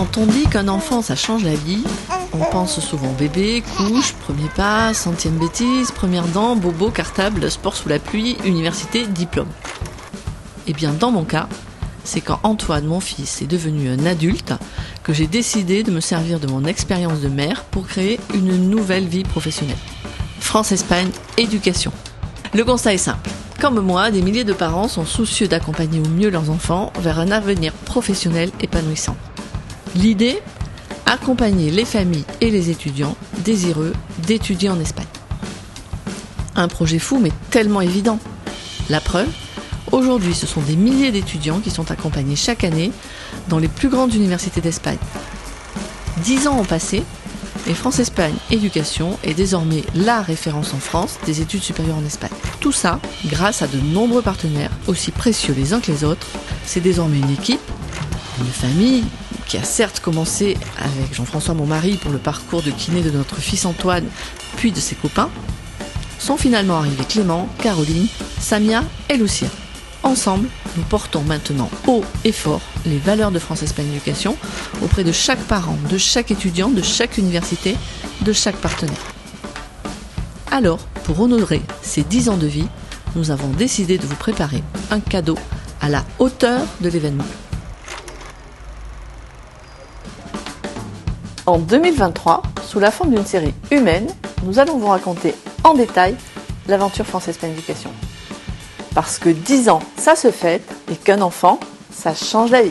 Quand on dit qu'un enfant, ça change la vie, on pense souvent bébé, couche, premier pas, centième bêtise, première dent, bobo, cartable, sport sous la pluie, université, diplôme. Eh bien, dans mon cas, c'est quand Antoine, mon fils, est devenu un adulte, que j'ai décidé de me servir de mon expérience de mère pour créer une nouvelle vie professionnelle. France-Espagne, éducation. Le constat est simple. Comme moi, des milliers de parents sont soucieux d'accompagner au mieux leurs enfants vers un avenir professionnel épanouissant. L'idée ? Accompagner les familles et les étudiants désireux d'étudier en Espagne. Un projet fou mais tellement évident. La preuve ? Aujourd'hui, ce sont des milliers d'étudiants qui sont accompagnés chaque année dans les plus grandes universités d'Espagne. 10 ans ont passé et France-Espagne Éducation est désormais la référence en France des études supérieures en Espagne. Tout ça grâce à de nombreux partenaires, aussi précieux les uns que les autres. C'est désormais une équipe, une famille qui a certes commencé avec Jean-François, mon mari, pour le parcours de kiné de notre fils Antoine, puis de ses copains, sont finalement arrivés Clément, Caroline, Samia et Lucia. Ensemble, nous portons maintenant haut et fort les valeurs de France-Espagne Éducation auprès de chaque parent, de chaque étudiant, de chaque université, de chaque partenaire. Alors, pour honorer ces 10 ans de vie, nous avons décidé de vous préparer un cadeau à la hauteur de l'événement. En 2023, sous la forme d'une série humaine, nous allons vous raconter en détail l'aventure France-Espagne Éducation. Parce que 10 ans, ça se fête, et qu'un enfant, ça change la vie.